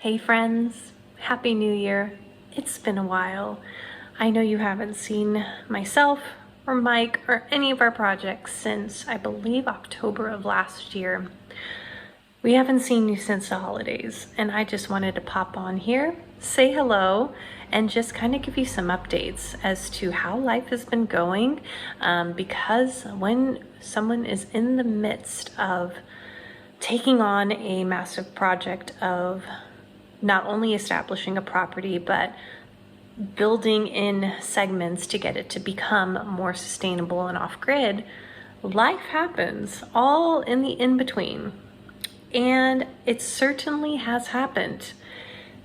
Hey friends, Happy New Year. It's been a while. I know you haven't seen myself or Mike or any of our projects since I believe October of last year. We haven't seen you since the holidays, and I just wanted to pop on here, say hello, and just kind of give you some updates as to how life has been going, because when someone is in the midst of taking on a massive project of not only establishing a property, but building in segments to get it to become more sustainable and off-grid, life happens all in the in-between. And it certainly has happened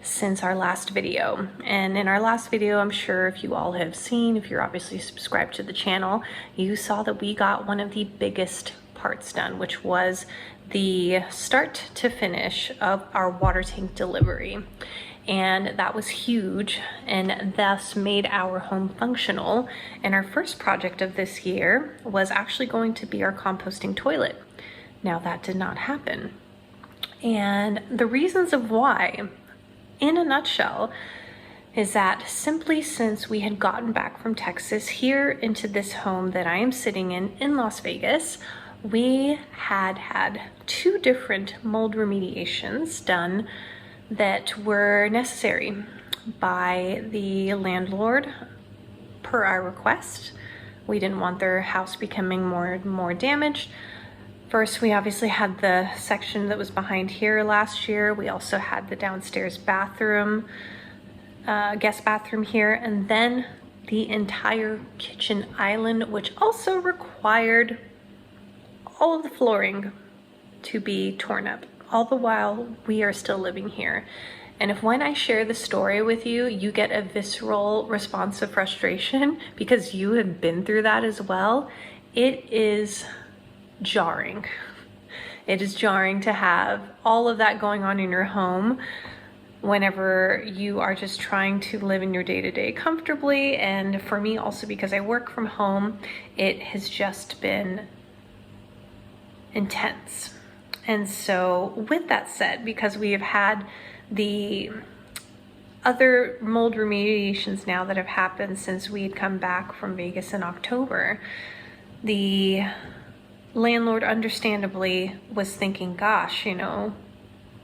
since our last video. And in our last video, I'm sure if you all have seen, if you're obviously subscribed to the channel, you saw that we got one of the biggest parts done, which was the start to finish of our water tank delivery. And that was huge and thus made our home functional. And our first project of this year was actually going to be our composting toilet. Now that did not happen. And the reasons of why, in a nutshell, is that simply since we had gotten back from Texas here into this home that I am sitting in Las Vegas, we had two different mold remediations done that were necessary by the landlord per our request. We didn't want their house becoming more and more damaged. First, we obviously had the section that was behind here last year. We also had the downstairs bathroom, guest bathroom here, and then the entire kitchen island, which also required all of the flooring to be torn up, all the while we are still living here. And if when I share the story with you, you get a visceral response of frustration because you have been through that as well, it is jarring. It is jarring to have all of that going on in your home whenever you are just trying to live in your day-to-day comfortably. And for me also, because I work from home, it has just been intense. And so with that said, because we have had the other mold remediations now that have happened since we had come back from Vegas in October, the landlord understandably was thinking, gosh, I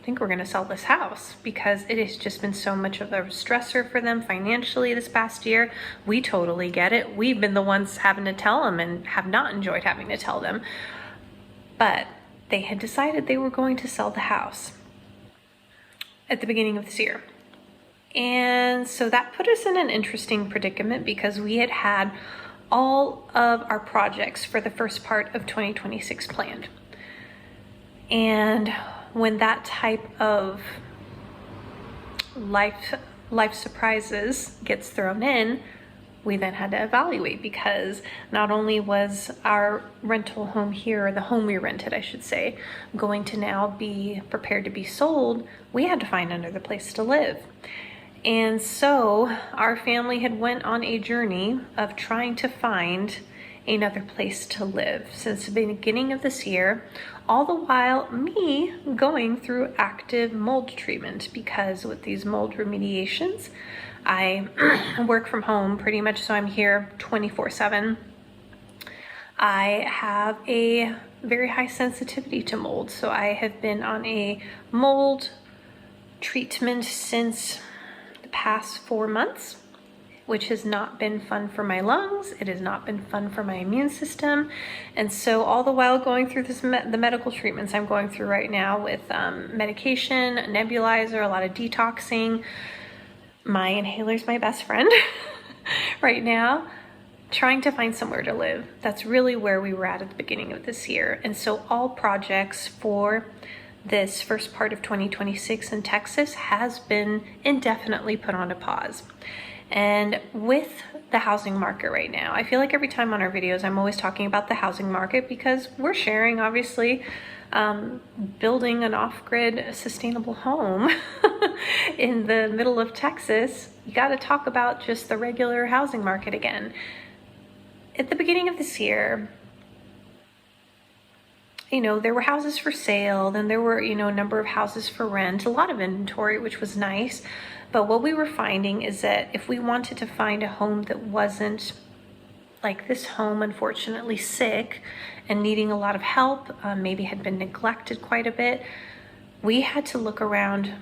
think we're gonna sell this house because it has just been so much of a stressor for them financially this past year. We totally get it. We've been the ones having to tell them and have not enjoyed having to tell them. But they had decided they were going to sell the house at the beginning of this year. And so that put us in an interesting predicament because we had had all of our projects for the first part of 2026 planned. And when that type of life surprises gets thrown in, we then had to evaluate, because not only was our rental home here, or the home we rented, I should say, going to now be prepared to be sold, we had to find another place to live. And so our family had went on a journey of trying to find another place to live since the beginning of this year, all the while me going through active mold treatment, because with these mold remediations, I work from home pretty much, so I'm here 24/7. I have a very high sensitivity to mold, so I have been on a mold treatment since the past 4 months, which has not been fun for my lungs. It has not been fun for my immune system. And so all the while going through this, the medical treatments I'm going through right now with medication, nebulizer, a lot of detoxing. My inhaler's my best friend right now, trying to find somewhere to live. That's really where we were at the beginning of this year. And so all projects for this first part of 2026 in Texas has been indefinitely put on a pause. And with the housing market right now, I feel like every time on our videos, I'm always talking about the housing market because we're sharing, obviously, building an off-grid sustainable home in the middle of Texas. You got to talk about just the regular housing market again. At the beginning of this year, there were houses for sale, then there were, a number of houses for rent, a lot of inventory, which was nice. But what we were finding is that if we wanted to find a home that wasn't like this home, unfortunately sick and needing a lot of help, maybe had been neglected quite a bit, we had to look around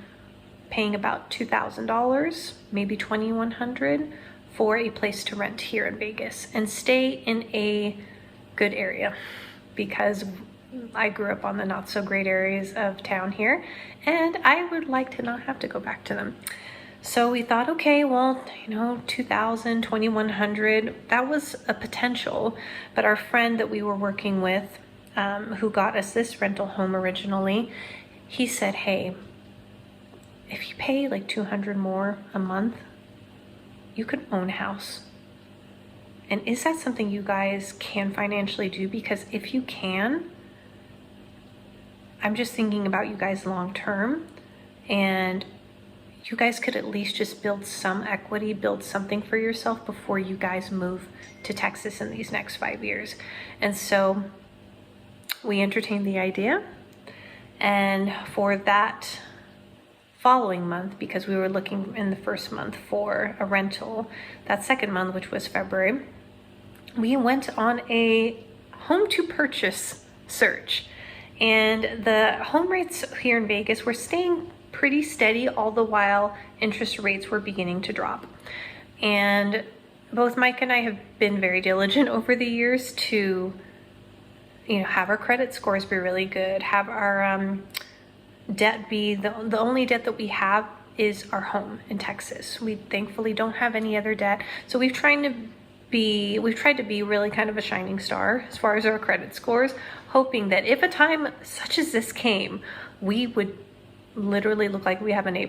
paying about $2,000, maybe $2,100 for a place to rent here in Vegas and stay in a good area, because I grew up on the not so great areas of town here and I would like to not have to go back to them. So we thought, okay, well, $2,000, $2,100, that was a potential. But our friend that we were working with, who got us this rental home originally, he said, hey, if you pay like $200 more a month, you could own a house. And is that something you guys can financially do? Because if you can, I'm just thinking about you guys long term, and you guys could at least just build some equity, build something for yourself before you guys move to Texas in these next 5 years. And so we entertained the idea. And for that following month, because we were looking in the first month for a rental, that second month, which was February, we went on a home to purchase search. And the home rates here in Vegas were staying pretty steady, all the while interest rates were beginning to drop. And both Mike and I have been very diligent over the years to, have our credit scores be really good, have our debt be, the only debt that we have is our home in Texas. We thankfully don't have any other debt. So we've tried to be really kind of a shining star as far as our credit scores, hoping that if a time such as this came, we would literally look like we have an A+.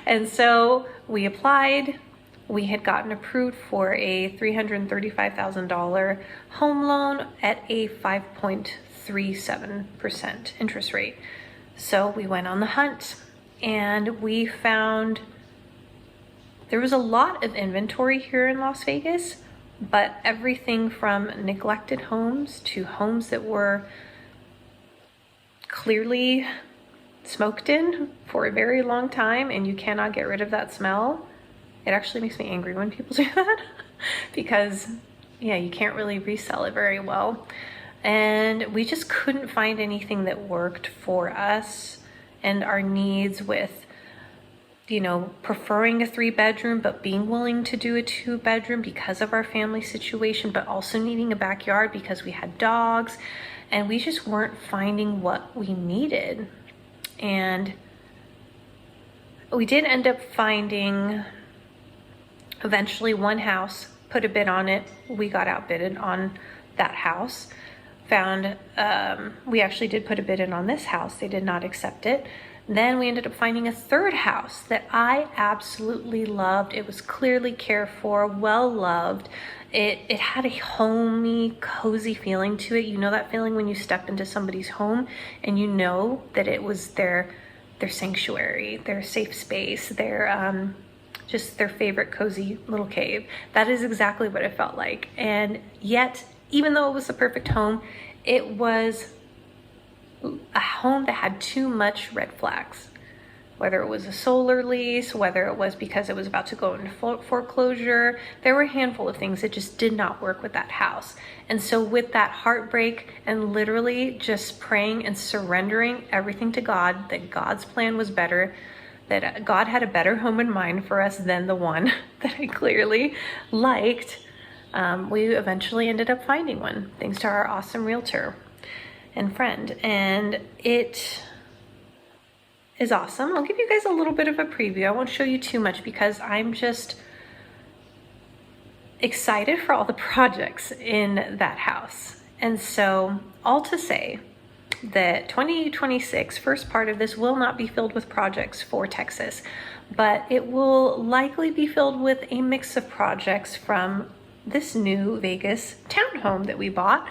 And so we applied. We had gotten approved for a $335,000 home loan at a 5.37% interest rate. So we went on the hunt and we found there was a lot of inventory here in Las Vegas, but everything from neglected homes to homes that were clearly smoked in for a very long time and you cannot get rid of that smell. It actually makes me angry when people do that because you can't really resell it very well. And we just couldn't find anything that worked for us and our needs, with preferring a 3-bedroom but being willing to do a 2-bedroom because of our family situation, but also needing a backyard because we had dogs, and we just weren't finding what we needed. And we did end up finding eventually one house, put a bid on it. We got outbidded on that house. We actually did put a bid in on this house. They did not accept it. Then we ended up finding a third house that I absolutely loved. It was clearly cared for, well loved. It had a homey, cozy feeling to it. You know that feeling when you step into somebody's home and you know that it was their sanctuary, their safe space, just their favorite cozy little cave. That is exactly what it felt like. And yet, even though it was the perfect home, it was a home that had too much red flags. Whether it was a solar lease, whether it was because it was about to go into foreclosure, there were a handful of things that just did not work with that house. And so with that heartbreak and literally just praying and surrendering everything to God, that God's plan was better, that God had a better home in mind for us than the one that I clearly liked, we eventually ended up finding one, thanks to our awesome realtor and friend. And it is awesome. I'll give you guys a little bit of a preview. I won't show you too much because I'm just excited for all the projects in that house. And so, all to say that 2026, first part of this, will not be filled with projects for Texas, but it will likely be filled with a mix of projects from this new Vegas townhome that we bought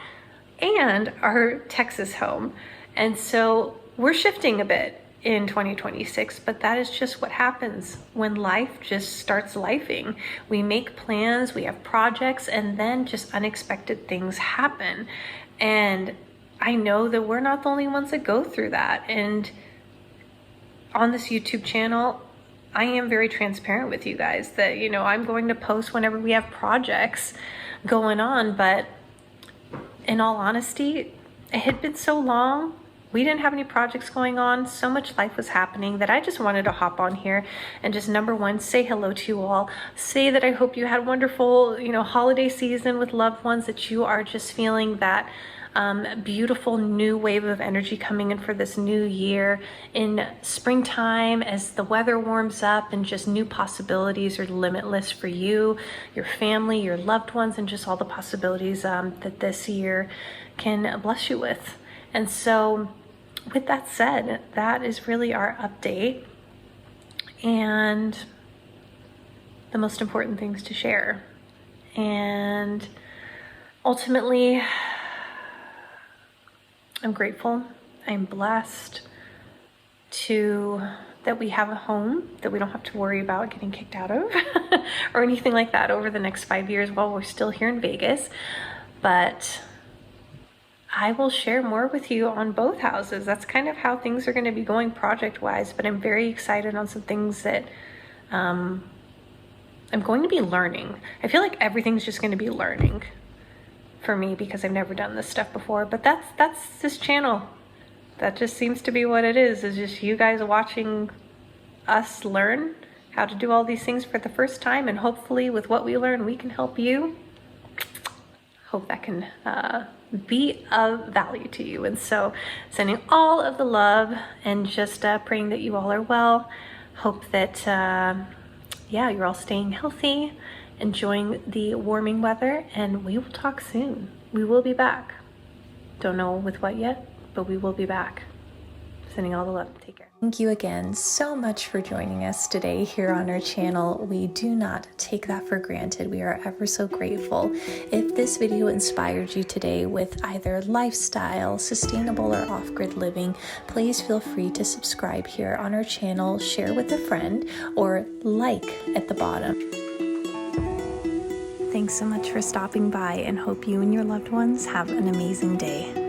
and our Texas home. And so we're shifting a bit in 2026, but that is just what happens when life just starts lifing. We make plans, we have projects, and then just unexpected things happen. And I know that we're not the only ones that go through that. And on this YouTube channel, I am very transparent with you guys that, you know, I'm going to post whenever we have projects going on, but in all honesty, it had been so long. We didn't have any projects going on. So much life was happening that I just wanted to hop on here and just, number one, say hello to you all. Say that I hope you had a wonderful, you know, holiday season with loved ones, that you are just feeling that beautiful new wave of energy coming in for this new year in springtime as the weather warms up, and just new possibilities are limitless for you, your family, your loved ones, and just all the possibilities that this year can bless you with. And so with that said, that is really our update and the most important things to share. And ultimately, I'm grateful, I'm blessed that we have a home that we don't have to worry about getting kicked out of or anything like that over the next 5 years while we're still here in Vegas. But I will share more with you on both houses. That's kind of how things are going to be going project-wise, but I'm very excited on some things that I'm going to be learning. I feel like everything's just going to be learning for me because I've never done this stuff before, but that's this channel. That just seems to be what it is just you guys watching us learn how to do all these things for the first time, and hopefully with what we learn, we can help you. Hope that can be of value to you. And so sending all of the love and just praying that you all are well. Hope that, yeah, you're all staying healthy, enjoying the warming weather, and we will talk soon. We will be back. Don't know with what yet, but we will be back. Sending all the love. Take care. Thank you again so much for joining us today here on our channel. We do not take that for granted. We are ever so grateful. If this video inspired you today with either lifestyle, sustainable, or off-grid living, please feel free to subscribe here on our channel, share with a friend, or like at the bottom. Thanks so much for stopping by, and hope you and your loved ones have an amazing day.